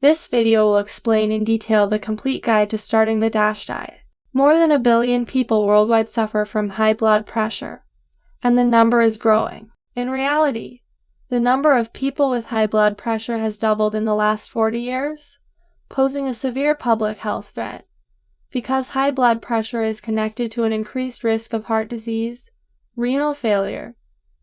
This video will explain in detail the complete guide to starting the DASH diet. More than 1 billion people worldwide suffer from high blood pressure, and the number is growing. In reality, the number of people with high blood pressure has doubled in the last 40 years, posing a severe public health threat, because high blood pressure is connected to an increased risk of heart disease, renal failure,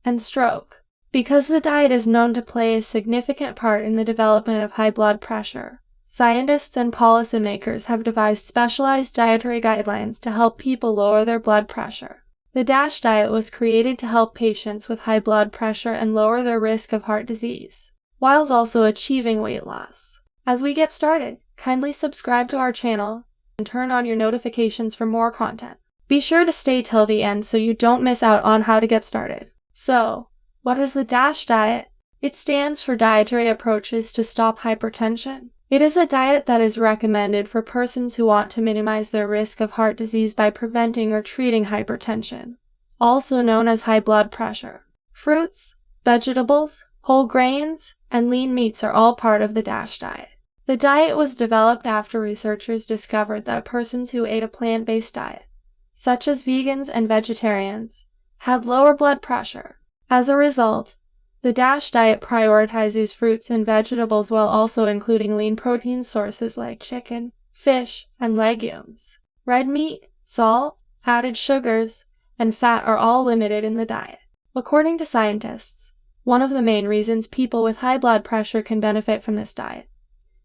and stroke. Because the diet is known to play a significant part in the development of high blood pressure, scientists and policymakers have devised specialized dietary guidelines to help people lower their blood pressure. The DASH diet was created to help patients with high blood pressure and lower their risk of heart disease, whilst also achieving weight loss. As we get started, kindly subscribe to our channel and turn on your notifications for more content. Be sure to stay till the end so you don't miss out on how to get started. So, what is the DASH diet? It stands for Dietary Approaches to Stop Hypertension. It is a diet that is recommended for persons who want to minimize their risk of heart disease by preventing or treating hypertension, also known as high blood pressure. Fruits, vegetables, whole grains, and lean meats are all part of the DASH diet. The diet was developed after researchers discovered that persons who ate a plant-based diet, such as vegans and vegetarians, had lower blood pressure. As a result, the DASH diet prioritizes fruits and vegetables while also including lean protein sources like chicken, fish, and legumes. Red meat, salt, added sugars, and fat are all limited in the diet. According to scientists, one of the main reasons people with high blood pressure can benefit from this diet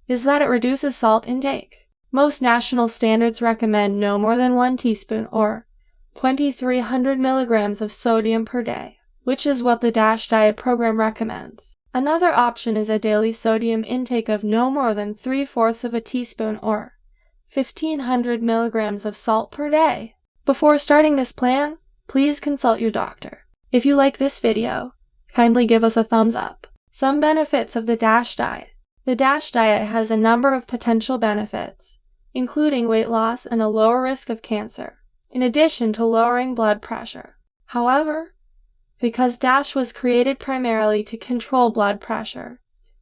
is that it reduces salt intake. Most national standards recommend no more than 1 teaspoon or 2,300 milligrams of sodium per day, which is what the DASH diet program recommends. Another option is a daily sodium intake of no more than 3/4 of a teaspoon or 1,500 milligrams of salt per day. Before starting this plan, please consult your doctor. If you like this video, kindly give us a thumbs up. Some benefits of the DASH diet. The DASH diet has a number of potential benefits, including weight loss and a lower risk of cancer, in addition to lowering blood pressure. However, because DASH was created primarily to control blood pressure,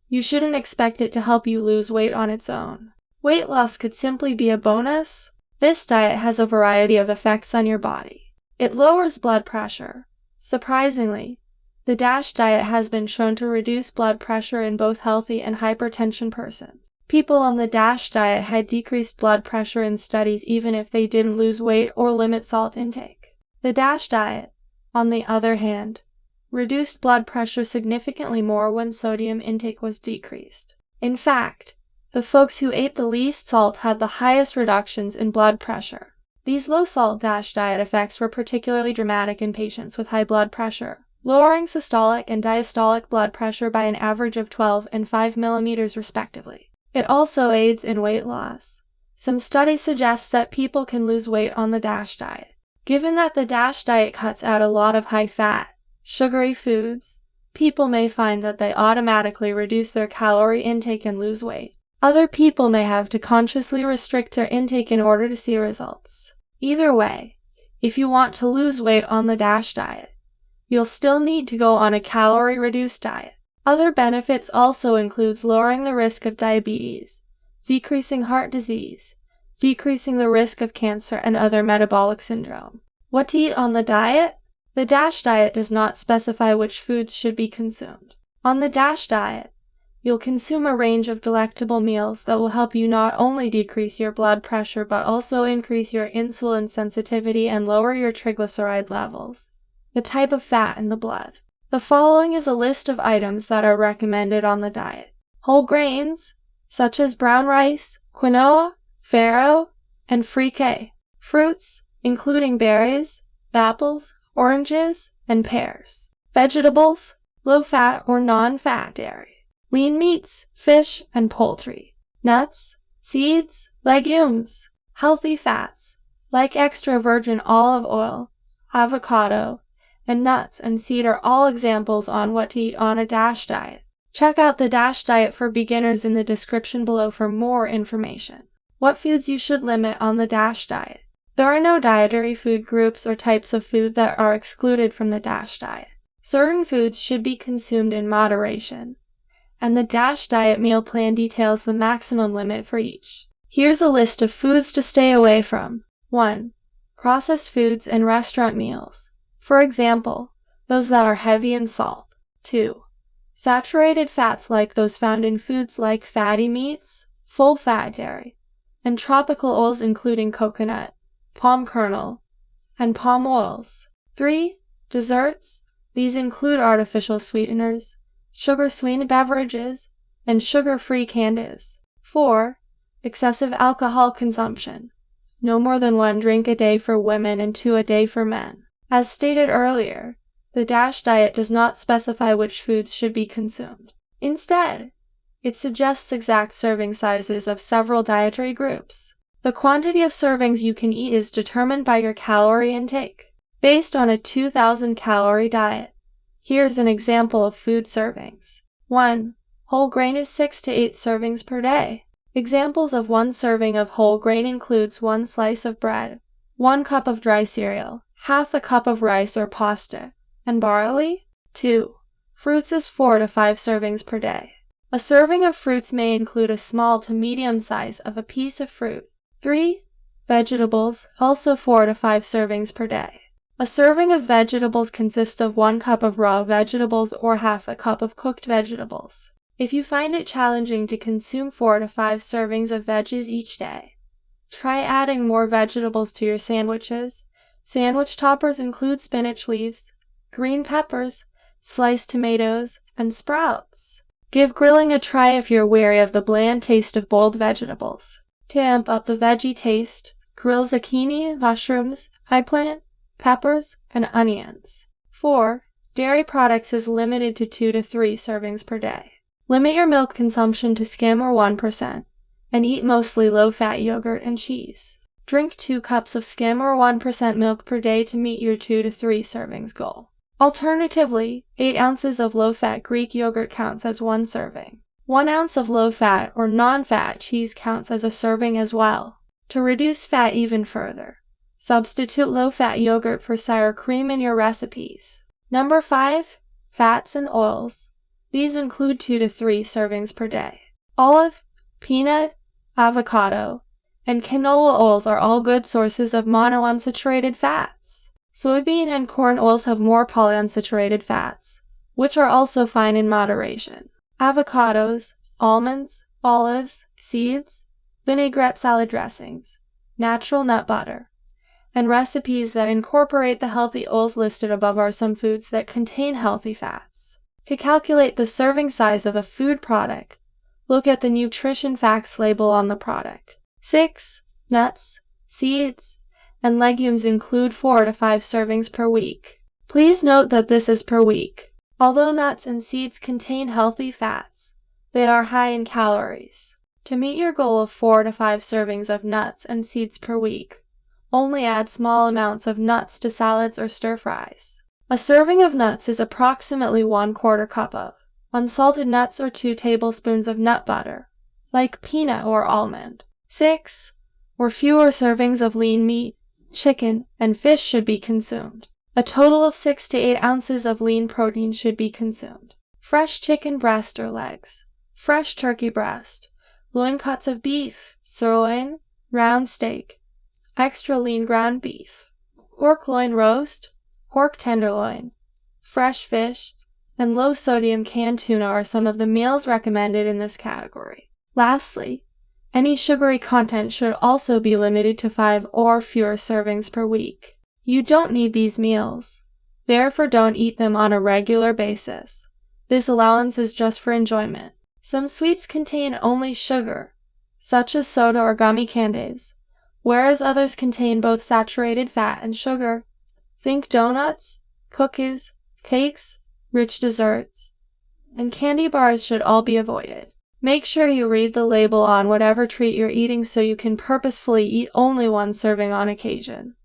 you shouldn't expect it to help you lose weight on its own. Weight loss could simply be a bonus. This diet has a variety of effects on your body. It lowers blood pressure. Surprisingly, the DASH diet has been shown to reduce blood pressure in both healthy and hypertension persons. People on the DASH diet had decreased blood pressure in studies even if they didn't lose weight or limit salt intake. The DASH diet, on the other hand, reduced blood pressure significantly more when sodium intake was decreased. In fact, the folks who ate the least salt had the highest reductions in blood pressure. These low-salt DASH diet effects were particularly dramatic in patients with high blood pressure, lowering systolic and diastolic blood pressure by an average of 12 and 5 millimeters respectively. It also aids in weight loss. Some studies suggest that people can lose weight on the DASH diet. Given that the DASH diet cuts out a lot of high-fat, sugary foods, people may find that they automatically reduce their calorie intake and lose weight. Other people may have to consciously restrict their intake in order to see results. Either way, if you want to lose weight on the DASH diet, you'll still need to go on a calorie-reduced diet. Other benefits also includes lowering the risk of diabetes, decreasing heart disease, decreasing the risk of cancer and other metabolic syndrome. What to eat on the diet? The DASH diet does not specify which foods should be consumed. On the DASH diet, you'll consume a range of delectable meals that will help you not only decrease your blood pressure but also increase your insulin sensitivity and lower your triglyceride levels, the type of fat in the blood. The following is a list of items that are recommended on the diet. Whole grains, such as brown rice, quinoa, farro, and fricassee. Fruits, including berries, apples, oranges, and pears. Vegetables, low-fat or non-fat dairy. Lean meats, fish, and poultry. Nuts, seeds, legumes. Healthy fats, like extra virgin olive oil, avocado, and nuts and seed are all examples on what to eat on a DASH diet. Check out the DASH diet for beginners in the description below for more information. What foods you should limit on the DASH diet. There are no dietary food groups or types of food that are excluded from the DASH diet. Certain foods should be consumed in moderation, and the DASH diet meal plan details the maximum limit for each. Here's a list of foods to stay away from. 1. Processed foods and restaurant meals. For example, those that are heavy in salt. 2. Saturated fats like those found in foods like fatty meats, full-fat dairy, and tropical oils including coconut, palm kernel, and palm oils. 3. Desserts. These include artificial sweeteners, sugar-sweetened beverages, and sugar-free candies. 4. Excessive alcohol consumption. No more than 1 drink a day for women and 2 a day for men. As stated earlier, the DASH diet does not specify which foods should be consumed. Instead, it suggests exact serving sizes of several dietary groups. The quantity of servings you can eat is determined by your calorie intake, based on a 2,000-calorie diet. Here's an example of food servings. 1. Whole grain is 6 to 8 servings per day. Examples of 1 serving of whole grain includes 1 slice of bread, 1 cup of dry cereal, half a cup of rice or pasta, and barley. 2. Fruits is 4 to 5 servings per day. A serving of fruits may include a small to medium size of a piece of fruit. 3. Vegetables, also 4 to 5 servings per day. A serving of vegetables consists of 1 cup of raw vegetables or half a cup of cooked vegetables. If you find it challenging to consume 4 to 5 servings of veggies each day, try adding more vegetables to your sandwiches. Sandwich toppers include spinach leaves, green peppers, sliced tomatoes, and sprouts. Give grilling a try if you're wary of the bland taste of boiled vegetables. To amp up the veggie taste, grill zucchini, mushrooms, eggplant, peppers, and onions. 4. Dairy products is limited to 2 to 3 servings per day. Limit your milk consumption to skim or 1%, and eat mostly low-fat yogurt and cheese. Drink 2 cups of skim or 1% milk per day to meet your 2 to 3 servings goal. Alternatively, 8 ounces of low-fat Greek yogurt counts as 1 serving. 1 ounce of low-fat or non-fat cheese counts as a serving as well. To reduce fat even further, substitute low-fat yogurt for sour cream in your recipes. Number 5. Fats and oils. These include 2 to 3 servings per day. Olive, peanut, avocado, and canola oils are all good sources of monounsaturated fats. Soybean and corn oils have more polyunsaturated fats, which are also fine in moderation. Avocados, almonds, olives, seeds, vinaigrette salad dressings, natural nut butter, and recipes that incorporate the healthy oils listed above are some foods that contain healthy fats. To calculate the serving size of a food product, look at the nutrition facts label on the product. 6. Nuts, seeds, and legumes include 4 to 5 servings per week. Please note that this is per week. Although nuts and seeds contain healthy fats, they are high in calories. To meet your goal of 4 to 5 servings of nuts and seeds per week, only add small amounts of nuts to salads or stir-fries. A serving of nuts is approximately 1/4 cup of unsalted nuts or 2 tablespoons of nut butter, like peanut or almond. 6. Or fewer servings of lean meat, chicken, and fish should be consumed. A total of 6 to 8 ounces of lean protein should be consumed. Fresh chicken breast or legs, fresh turkey breast, loin cuts of beef, sirloin, round steak, extra lean ground beef, pork loin roast, pork tenderloin, fresh fish, and low-sodium canned tuna are some of the meals recommended in this category. Lastly, any sugary content should also be limited to 5 or fewer servings per week. You don't need these meals, therefore don't eat them on a regular basis. This allowance is just for enjoyment. Some sweets contain only sugar, such as soda or gummy candies, whereas others contain both saturated fat and sugar. Think donuts, cookies, cakes, rich desserts, and candy bars should all be avoided. Make sure you read the label on whatever treat you're eating so you can purposefully eat only 1 serving on occasion,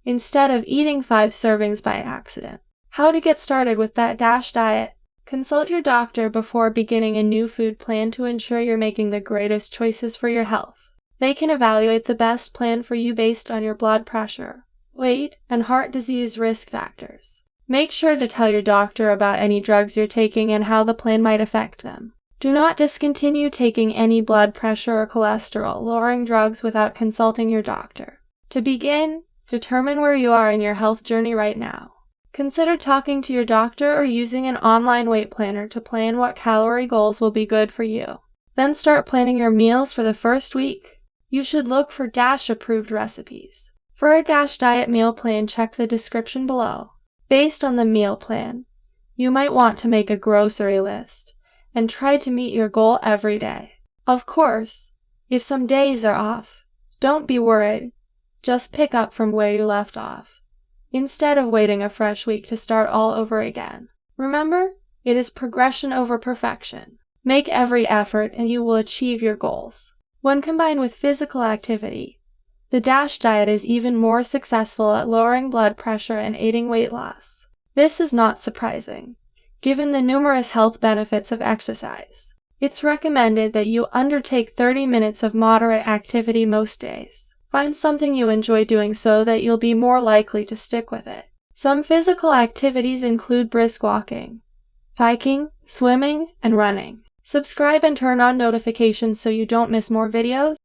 instead of eating 5 servings by accident. How to get started with that DASH diet? Consult your doctor before beginning a new food plan to ensure you're making the greatest choices for your health. They can evaluate the best plan for you based on your blood pressure, weight, and heart disease risk factors. Make sure to tell your doctor about any drugs you're taking and how the plan might affect them. Do not discontinue taking any blood pressure or cholesterol-lowering drugs without consulting your doctor. To begin, determine where you are in your health journey right now. Consider talking to your doctor or using an online weight planner to plan what calorie goals will be good for you. Then start planning your meals for the first week. You should look for DASH-approved recipes. For a DASH diet meal plan, check the description below. Based on the meal plan, you might want to make a grocery list and try to meet your goal every day. Of course, if some days are off, don't be worried. Just pick up from where you left off, instead of waiting a fresh week to start all over again. Remember, it is progression over perfection. Make every effort and you will achieve your goals. When combined with physical activity, the DASH diet is even more successful at lowering blood pressure and aiding weight loss. This is not surprising, given the numerous health benefits of exercise. It's recommended that you undertake 30 minutes of moderate activity most days. Find something you enjoy doing so that you'll be more likely to stick with it. Some physical activities include brisk walking, hiking, swimming, and running. Subscribe and turn on notifications so you don't miss more videos.